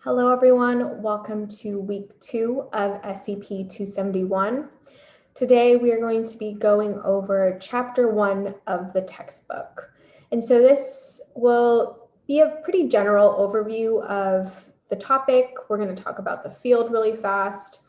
Hello, everyone. Welcome to week 2 of SEP 271. Today, we are going to be going over chapter 1 of the textbook. And so this will be a pretty general overview of the topic. We're going to talk about the field really fast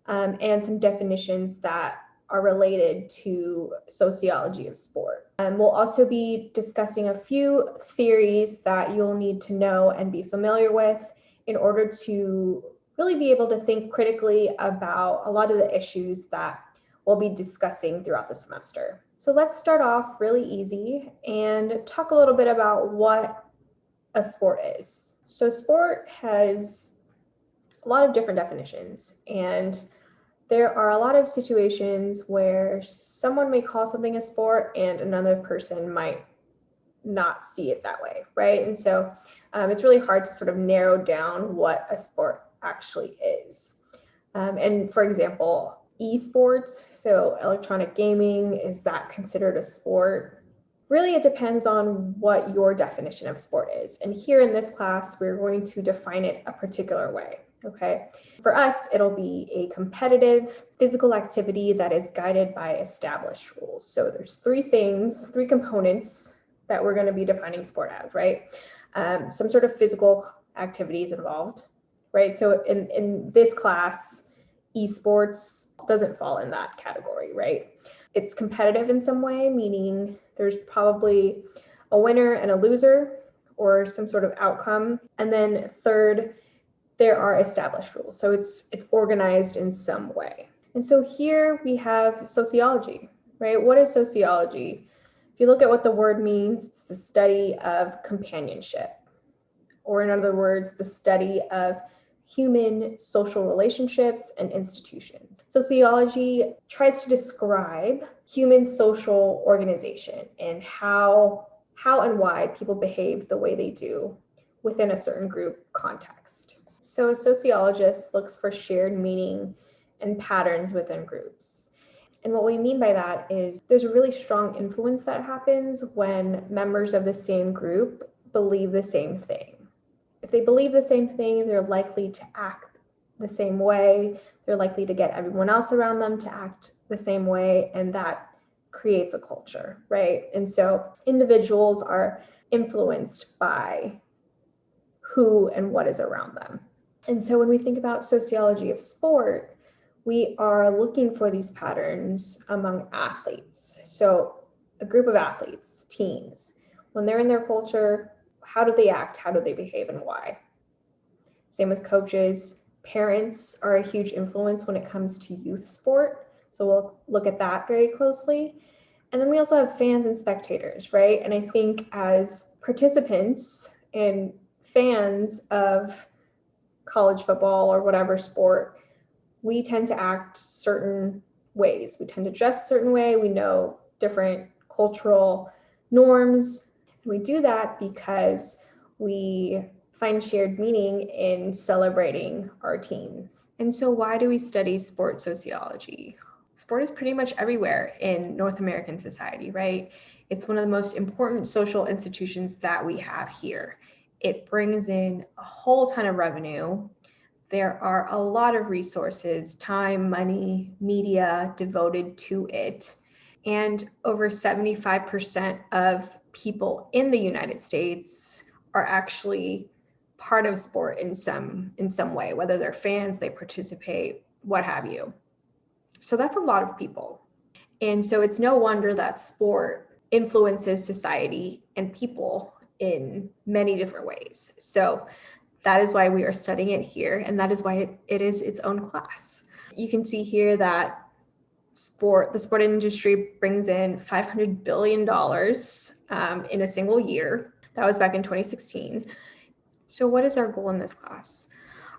and some definitions that are related to sociology of sport. We'll also be discussing a few theories that you'll need to know and be familiar with in order to really be able to think critically about a lot of the issues that we'll be discussing throughout the semester. So let's start off really easy and talk a little bit about what a sport is. So sport has a lot of different definitions, and there are a lot of situations where someone may call something a sport and another person might not see it that way, right? And so it's really hard to sort of narrow down what a sport actually is. And for example, esports, so electronic gaming, is that considered a sport? Really, it depends on what your definition of sport is. And here in this class, we're going to define it a particular way, okay? For us, it'll be a competitive physical activity that is guided by established rules. So there's three components that we're going to be defining sport as, right? Some sort of physical activities involved, right? So in this class, esports doesn't fall in that category, right? It's competitive in some way, meaning there's probably a winner and a loser or some sort of outcome. And then third, there are established rules. So it's organized in some way. And so here we have sociology, right? What is sociology? If you look at what the word means, it's the study of companionship, or in other words, the study of human social relationships and institutions. Sociology tries to describe human social organization and how and why people behave the way they do within a certain group context. So a sociologist looks for shared meaning and patterns within groups. And what we mean by that is there's a really strong influence that happens when members of the same group believe the same thing. If they believe the same thing, they're likely to act the same way. They're likely to get everyone else around them to act the same way, and that creates a culture, right? And so individuals are influenced by who and what is around them. And so when we think about sociology of sport, we are looking for these patterns among athletes. So a group of athletes, teams, when they're in their culture, how do they act? How do they behave and why? Same with coaches. Parents are a huge influence when it comes to youth sport. So we'll look at that very closely. And then we also have fans and spectators, right? And I think as participants and fans of college football or whatever sport, we tend to act certain ways. We tend to dress a certain way. We know different cultural norms. And we do that because we find shared meaning in celebrating our teams. And so why do we study sport sociology? Sport is pretty much everywhere in North American society, right? It's one of the most important social institutions that we have here. It brings in a whole ton of revenue. There are a lot of resources, time, money, media devoted to it. And over 75% of people in the United States are actually part of sport in some way, whether they're fans, they participate, what have you. So that's a lot of people. And so it's no wonder that sport influences society and people in many different ways. So that is why we are studying it here, and that is why it is its own class. You can see here that the sport industry brings in $500 billion in a single year. That was back in 2016. So what is our goal in this class?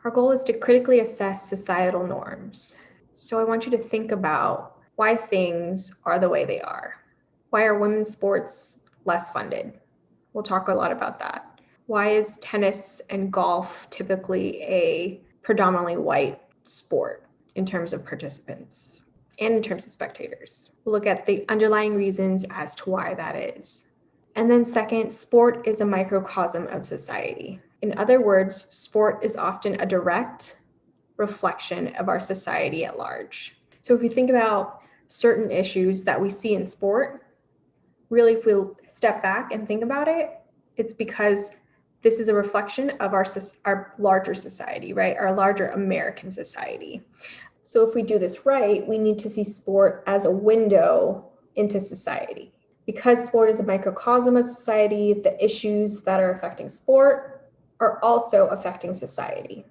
Our goal is to critically assess societal norms. So I want you to think about why things are the way they are. Why are women's sports less funded? We'll talk a lot about that. Why is tennis and golf typically a predominantly white sport in terms of participants and in terms of spectators? We'll look at the underlying reasons as to why that is. And then second, sport is a microcosm of society. In other words, sport is often a direct reflection of our society at large. So if we think about certain issues that we see in sport, really, if we step back and think about it, it's because this is a reflection of our larger society, right? Our larger American society. So if we do this right, we need to see sport as a window into society. Because sport is a microcosm of society, the issues that are affecting sport are also affecting society.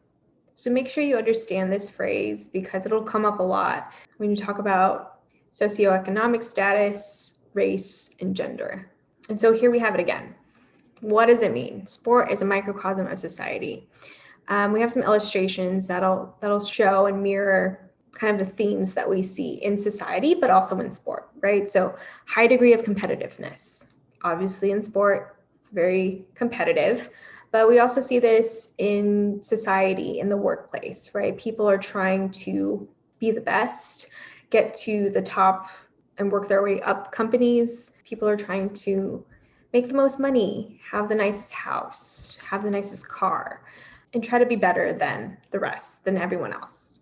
So make sure you understand this phrase because it'll come up a lot when you talk about socioeconomic status, race, and gender. And so here we have it again. What does it mean? Sport is a microcosm of society. We have some illustrations that'll show and mirror kind of the themes that we see in society, but also in sport, right? So high degree of competitiveness. Obviously in sport, it's very competitive, but we also see this in society, in the workplace, right? People are trying to be the best, get to the top and work their way up companies. People are trying to make the most money, have the nicest house, have the nicest car, and try to be better than the rest, than everyone else.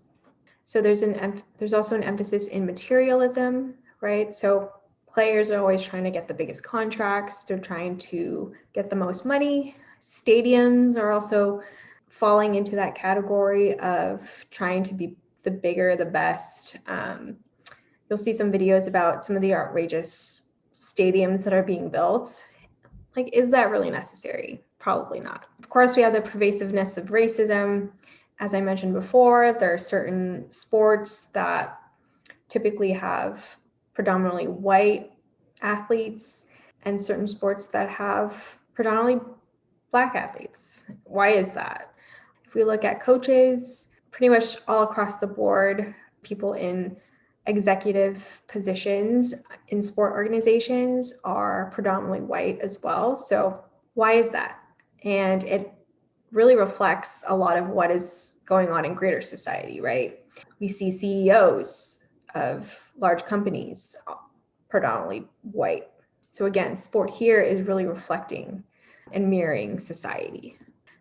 So there's also an emphasis in materialism, right? So players are always trying to get the biggest contracts. They're trying to get the most money. Stadiums are also falling into that category of trying to be the bigger, the best. You'll see some videos about some of the outrageous stadiums that are being built. Like, is that really necessary? Probably not. Of course, we have the pervasiveness of racism. As I mentioned before, there are certain sports that typically have predominantly white athletes and certain sports that have predominantly Black athletes. Why is that? If we look at coaches, pretty much all across the board, people in executive positions in sport organizations are predominantly white as well. So why is that? And it really reflects a lot of what is going on in greater society, right? We see CEOs of large companies predominantly white. So again, sport here is really reflecting and mirroring society.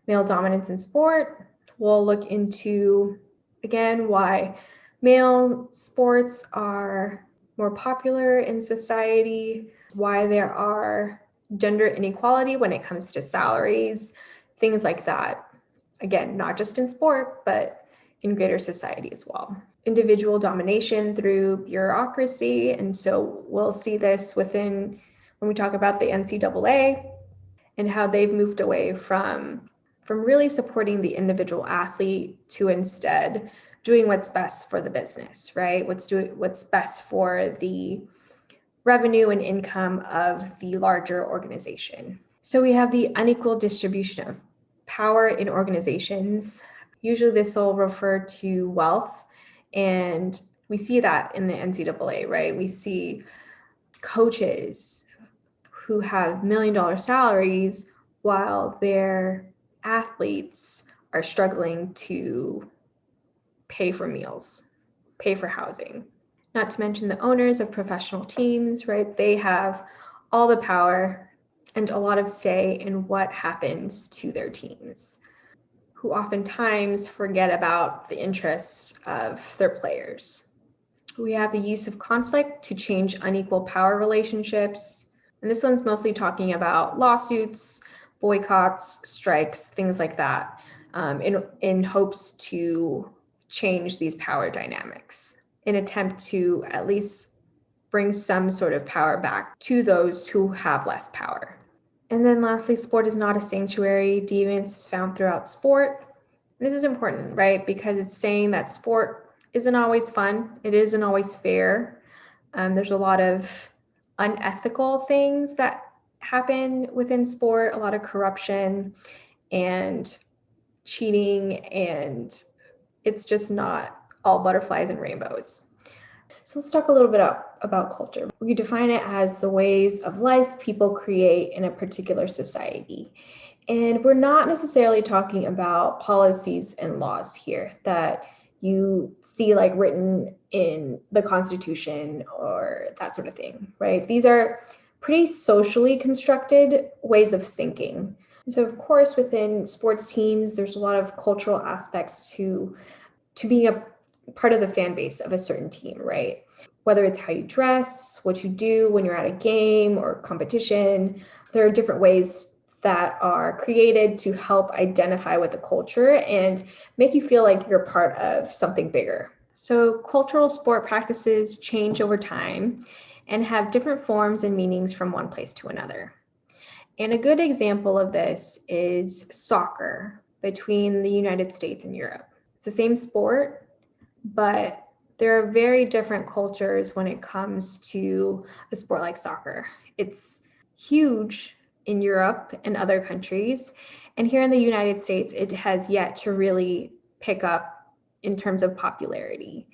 Male dominance in sport, we'll look into, again, why male sports are more popular in society, why there are gender inequality when it comes to salaries, things like that. Again, not just in sport, but in greater society as well. Individual domination through bureaucracy. And so we'll see this when we talk about the NCAA and how they've moved away from really supporting the individual athlete to instead doing what's best for the business, right? What's best for the revenue and income of the larger organization. So we have the unequal distribution of power in organizations. Usually this will refer to wealth, and we see that in the NCAA, right? We see coaches who have $1 million salaries while their athletes are struggling to pay for meals, pay for housing. Not to mention the owners of professional teams, right? They have all the power and a lot of say in what happens to their teams, who oftentimes forget about the interests of their players. We have the use of conflict to change unequal power relationships. And this one's mostly talking about lawsuits, boycotts, strikes, things like that, in hopes to change these power dynamics, in attempt to at least bring some sort of power back to those who have less power. And then lastly, sport is not a sanctuary. Deviance is found throughout sport. This is important, right? Because it's saying that sport isn't always fun. It isn't always fair. There's a lot of unethical things that happen within sport, a lot of corruption and cheating, and it's just not all butterflies and rainbows. So let's talk a little bit about culture. We define it as the ways of life people create in a particular society. And we're not necessarily talking about policies and laws here that you see like written in the Constitution or that sort of thing, right? These are pretty socially constructed ways of thinking. So of course, within sports teams, there's a lot of cultural aspects to being a part of the fan base of a certain team, right? Whether it's how you dress, what you do when you're at a game or competition, there are different ways that are created to help identify with the culture and make you feel like you're part of something bigger. So cultural sport practices change over time and have different forms and meanings from one place to another. And a good example of this is soccer between the United States and Europe. It's the same sport, but there are very different cultures when it comes to a sport like soccer. It's huge in Europe and other countries. And here in the United States, it has yet to really pick up in terms of popularity.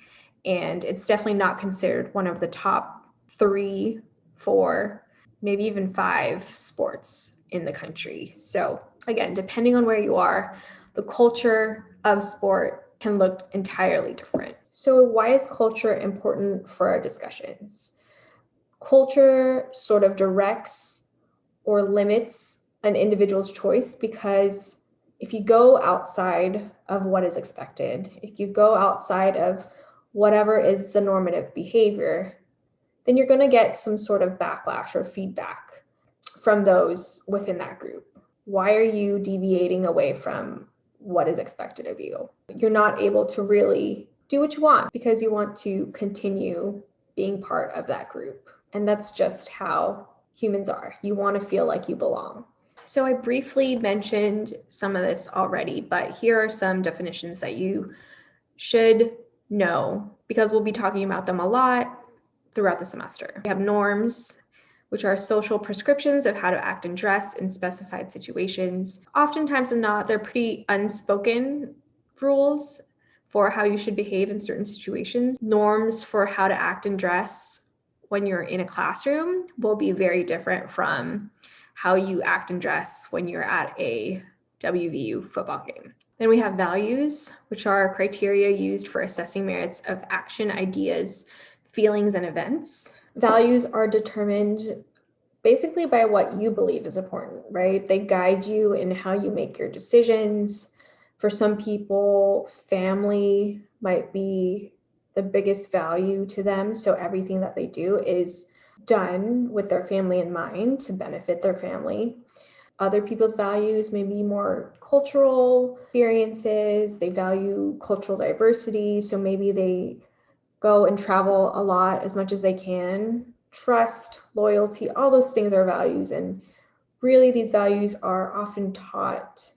And it's definitely not considered one of the top 3, 4, maybe even 5 sports in the country. So again, depending on where you are, the culture of sport can look entirely different. So why is culture important for our discussions? Culture sort of directs or limits an individual's choice, because if you go outside of what is expected, if you go outside of whatever is the normative behavior, then you're going to get some sort of backlash or feedback from those within that group. Why are you deviating away from what is expected of you? You're not able to really do what you want because you want to continue being part of that group. And that's just how humans are. You want to feel like you belong. So I briefly mentioned some of this already, but here are some definitions that you should know because we'll be talking about them a lot throughout the semester. We have norms, which are social prescriptions of how to act and dress in specified situations. Oftentimes than not, they're pretty unspoken rules for how you should behave in certain situations. Norms for how to act and dress when you're in a classroom will be very different from how you act and dress when you're at a WVU football game. Then we have values, which are criteria used for assessing merits of action, ideas, feelings, and events. Values are determined basically by what you believe is important, right? They guide you in how you make your decisions. For some people, family might be the biggest value to them. So everything that they do is done with their family in mind to benefit their family. Other people's values may be more cultural experiences. They value cultural diversity. So maybe they go and travel a lot as much as they can. Trust, loyalty, all those things are values. And really, these values are often taught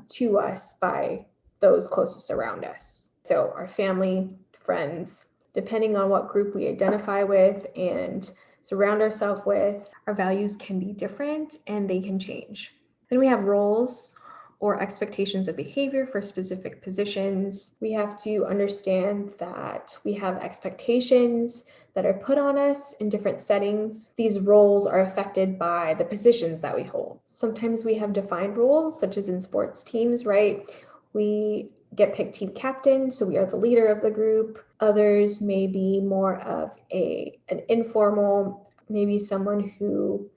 to us by those closest around us. So our family, friends, depending on what group we identify with and surround ourselves with, our values can be different and they can change. Then we have roles or expectations of behavior for specific positions. We have to understand that we have expectations that are put on us in different settings. These roles are affected by the positions that we hold. Sometimes we have defined roles, such as in sports teams, right? We get picked team captain, so we are the leader of the group. Others may be more of an informal, maybe someone who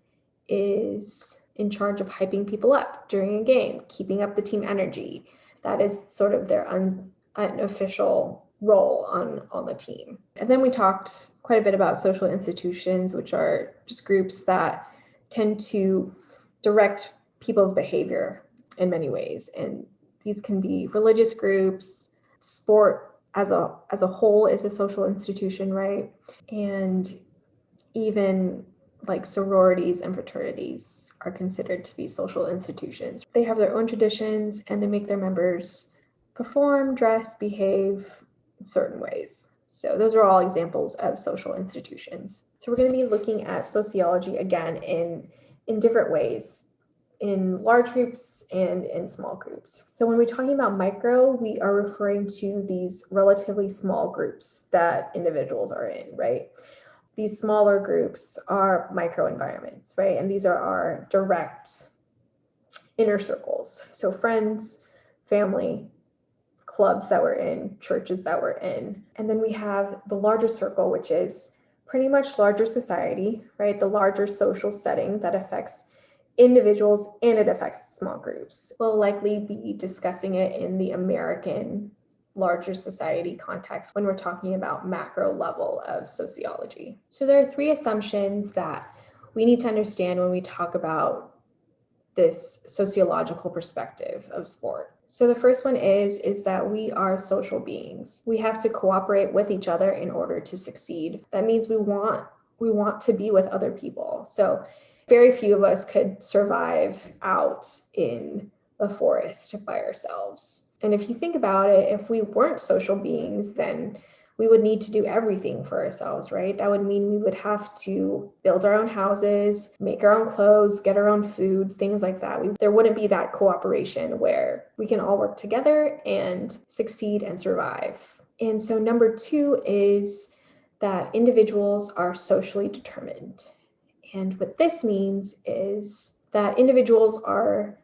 is in charge of hyping people up during a game, keeping up the team energy. That is sort of their unofficial role on the team. And then we talked quite a bit about social institutions, which are just groups that tend to direct people's behavior in many ways. And these can be religious groups. Sport as a whole is a social institution, right? And even like sororities and fraternities are considered to be social institutions. They have their own traditions and they make their members perform, dress, behave in certain ways. So those are all examples of social institutions. So we're going to be looking at sociology again in different ways, in large groups and in small groups. So when we're talking about micro, we are referring to these relatively small groups that individuals are in, right? These smaller groups are microenvironments, right? And these are our direct inner circles. So friends, family, clubs that we're in, churches that we're in. And then we have the larger circle, which is pretty much larger society, right? The larger social setting that affects individuals and it affects small groups. We'll likely be discussing it in the American larger society context when we're talking about macro level of sociology. So there are three assumptions that we need to understand when we talk about this sociological perspective of sport. So the first one is that we are social beings. We have to cooperate with each other in order to succeed. That means we want to be with other people. So very few of us could survive out in the forest by ourselves. And if you think about it, if we weren't social beings, then we would need to do everything for ourselves, right? That would mean we would have to build our own houses, make our own clothes, get our own food, things like that. There wouldn't be that cooperation where we can all work together and succeed and survive. And so number two is that individuals are socially determined. And what this means is that individuals are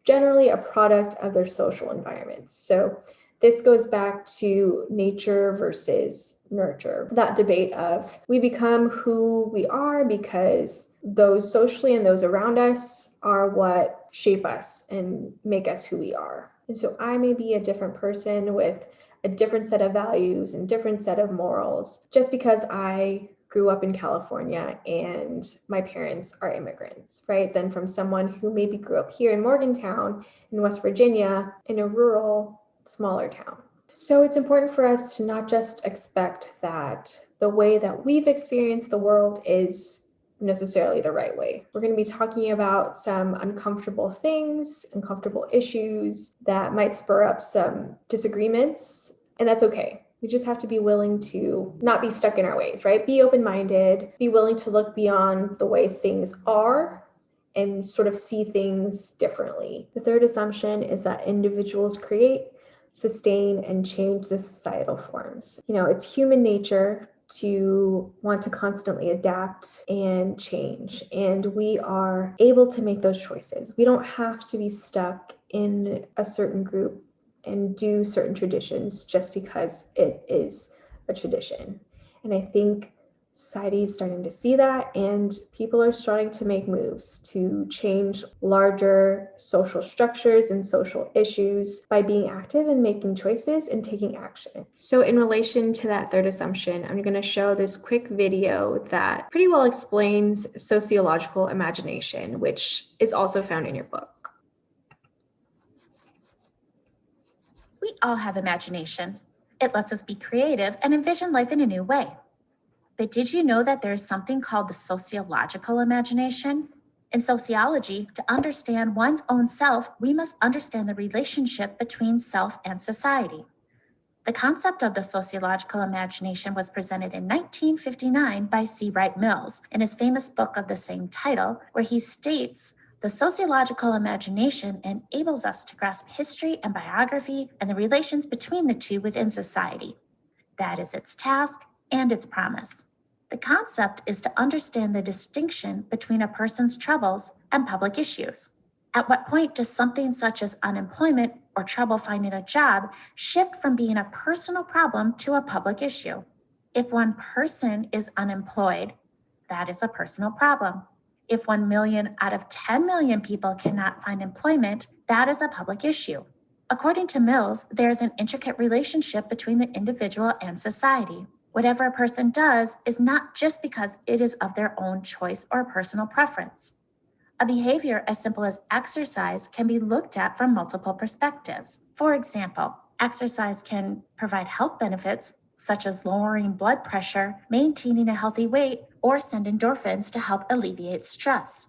generally a product of their social environments. So this goes back to nature versus nurture, that debate of we become who we are because those socially and those around us are what shape us and make us who we are. And so I may be a different person with a different set of values and different set of morals just because I grew up in California and my parents are immigrants, right? Than from someone who maybe grew up here in Morgantown in West Virginia in a rural, smaller town. So it's important for us to not just expect that the way that we've experienced the world is necessarily the right way. We're going to be talking about some uncomfortable things, uncomfortable issues that might spur up some disagreements, and that's okay. We just have to be willing to not be stuck in our ways, right? Be open-minded, be willing to look beyond the way things are and sort of see things differently. The third assumption is that individuals create, sustain, and change the societal forms. It's human nature to want to constantly adapt and change, and we are able to make those choices. We don't have to be stuck in a certain group and do certain traditions just because it is a tradition. And I think society is starting to see that, and people are starting to make moves to change larger social structures and social issues by being active and making choices and taking action. So in relation to that third assumption, I'm going to show this quick video that pretty well explains sociological imagination, which is also found in your book. We all have imagination. It lets us be creative and envision life in a new way. But did you know that there is something called the sociological imagination? In sociology, to understand one's own self, we must understand the relationship between self and society. The concept of the sociological imagination was presented in 1959 by C. Wright Mills in his famous book of the same title, where he states, "The sociological imagination enables us to grasp history and biography and the relations between the two within society. That is its task and its promise. The concept is to understand the distinction between a person's troubles and public issues. At what point does something such as unemployment or trouble finding a job shift from being a personal problem to a public issue? If one person is unemployed, that is a personal problem. If 1 million out of 10 million people cannot find employment, that is a public issue." According to Mills, there is an intricate relationship between the individual and society. Whatever a person does is not just because it is of their own choice or personal preference. A behavior as simple as exercise can be looked at from multiple perspectives. For example, exercise can provide health benefits such as lowering blood pressure, maintaining a healthy weight, or send endorphins to help alleviate stress.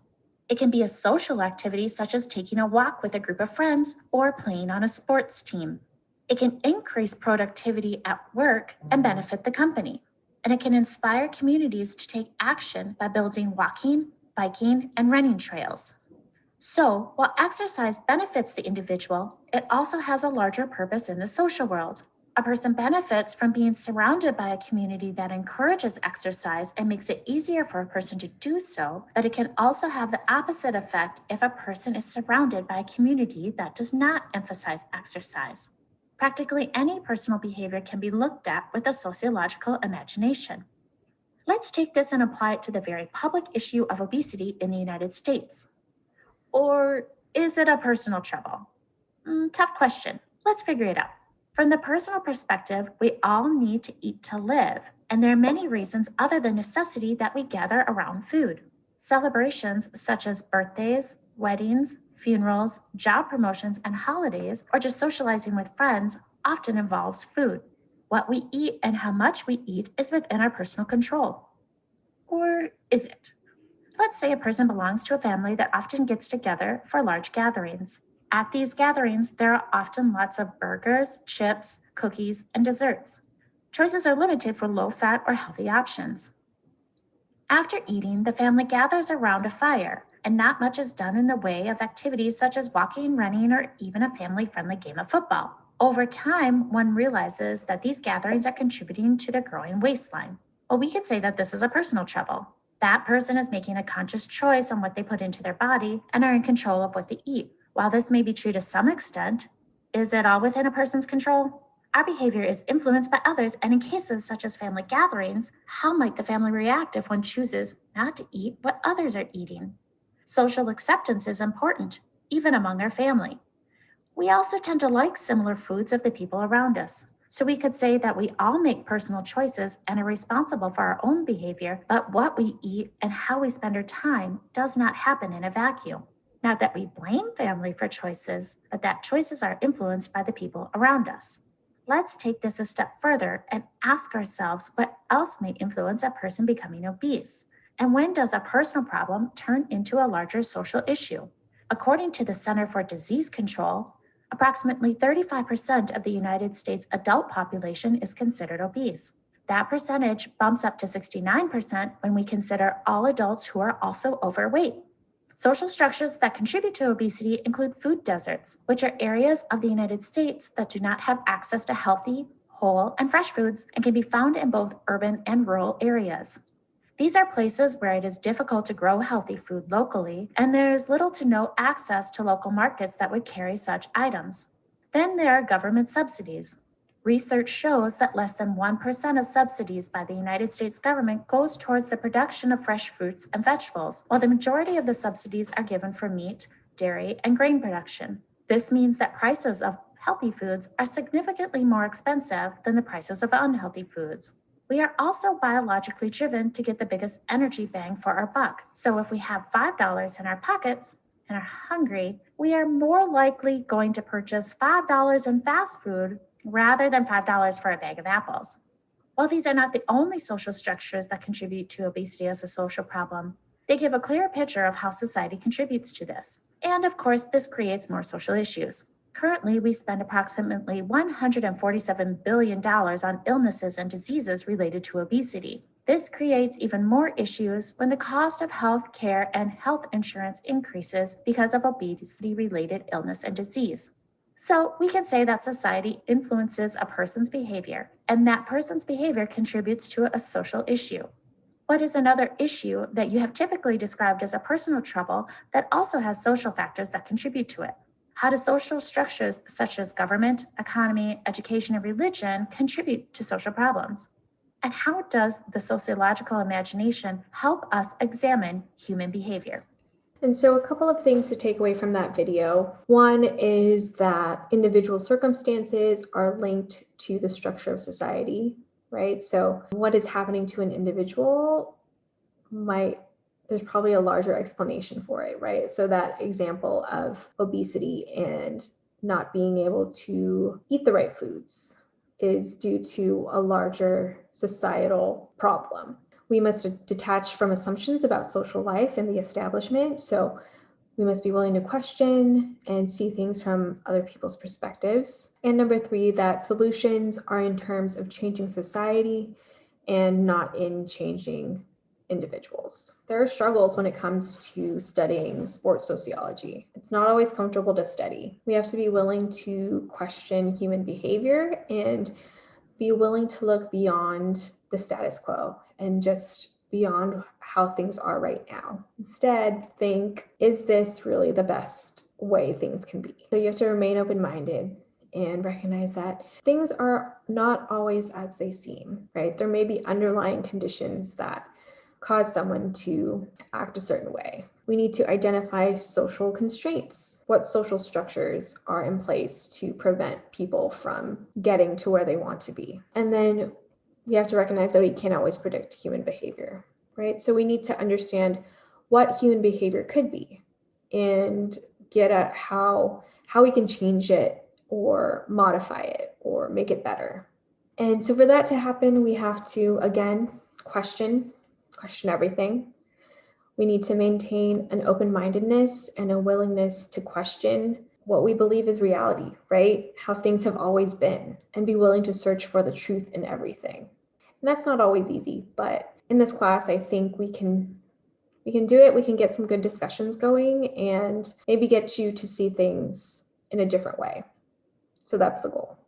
It can be a social activity such as taking a walk with a group of friends or playing on a sports team. It can increase productivity at work and benefit the company. And it can inspire communities to take action by building walking, biking, and running trails. So, while exercise benefits the individual, it also has a larger purpose in the social world. A person benefits from being surrounded by a community that encourages exercise and makes it easier for a person to do so, but it can also have the opposite effect if a person is surrounded by a community that does not emphasize exercise. Practically any personal behavior can be looked at with a sociological imagination. Let's take this and apply it to the very public issue of obesity in the United States. Or is it a personal trouble? Tough question. Let's figure it out. From the personal perspective, we all need to eat to live, and there are many reasons other than necessity that we gather around food. Celebrations such as birthdays, weddings, funerals, job promotions, and holidays, or just socializing with friends, often involves food. What we eat and how much we eat is within our personal control. Or is it? Let's say a person belongs to a family that often gets together for large gatherings. At these gatherings, there are often lots of burgers, chips, cookies, and desserts. Choices are limited for low-fat or healthy options. After eating, the family gathers around a fire, and not much is done in the way of activities such as walking, running, or even a family-friendly game of football. Over time, one realizes that these gatherings are contributing to the growing waistline. Well, we could say that this is a personal trouble. That person is making a conscious choice on what they put into their body and are in control of what they eat. While this may be true to some extent, is it all within a person's control? Our behavior is influenced by others, and in cases such as family gatherings, how might the family react if one chooses not to eat what others are eating? Social acceptance is important, even among our family. We also tend to like similar foods of the people around us. So we could say that we all make personal choices and are responsible for our own behavior, but what we eat and how we spend our time does not happen in a vacuum. Not that we blame family for choices, but that choices are influenced by the people around us. Let's take this a step further and ask ourselves what else may influence a person becoming obese. And when does a personal problem turn into a larger social issue? According to the Center for Disease Control, approximately 35% of the United States adult population is considered obese. That percentage bumps up to 69% when we consider all adults who are also overweight. Social structures that contribute to obesity include food deserts, which are areas of the United States that do not have access to healthy, whole, and fresh foods and can be found in both urban and rural areas. These are places where it is difficult to grow healthy food locally, and there is little to no access to local markets that would carry such items. Then there are government subsidies. Research shows that less than 1% of subsidies by the United States government goes towards the production of fresh fruits and vegetables, while the majority of the subsidies are given for meat, dairy, and grain production. This means that prices of healthy foods are significantly more expensive than the prices of unhealthy foods. We are also biologically driven to get the biggest energy bang for our buck. So if we have $5 in our pockets and are hungry, we are more likely going to purchase $5 in fast food rather than $5 for a bag of apples. While these are not the only social structures that contribute to obesity as a social problem, they give a clear picture of how society contributes to this. And of course, this creates more social issues. Currently, we spend approximately $147 billion on illnesses and diseases related to obesity. This creates even more issues when the cost of health care and health insurance increases because of obesity-related illness and disease. So we can say that society influences a person's behavior, and that person's behavior contributes to a social issue. What is another issue that you have typically described as a personal trouble that also has social factors that contribute to it? How do social structures such as government, economy, education, and religion contribute to social problems? And how does the sociological imagination help us examine human behavior? And so a couple of things to take away from that video. One is that individual circumstances are linked to the structure of society, right? So what is happening to an individual there's probably a larger explanation for it, right? So that example of obesity and not being able to eat the right foods is due to a larger societal problem. We must detach from assumptions about social life and the establishment. So we must be willing to question and see things from other people's perspectives. And number three, that solutions are in terms of changing society and not in changing individuals. There are struggles when it comes to studying sports sociology. It's not always comfortable to study. We have to be willing to question human behavior and be willing to look beyond the status quo and just beyond how things are right now. Instead, think, is this really the best way things can be? So you have to remain open-minded and recognize that things are not always as they seem, right? There may be underlying conditions that cause someone to act a certain way. We need to identify social constraints. What social structures are in place to prevent people from getting to where they want to be? And then we have to recognize that we can't always predict human behavior, right? So we need to understand what human behavior could be and get at how we can change it or modify it or make it better. And so for that to happen, we have to, again, question everything. We need to maintain an open-mindedness and a willingness to question what we believe is reality, right? How things have always been, and be willing to search for the truth in everything. And that's not always easy, but in this class, I think we can do it. We can get some good discussions going and maybe get you to see things in a different way. So that's the goal.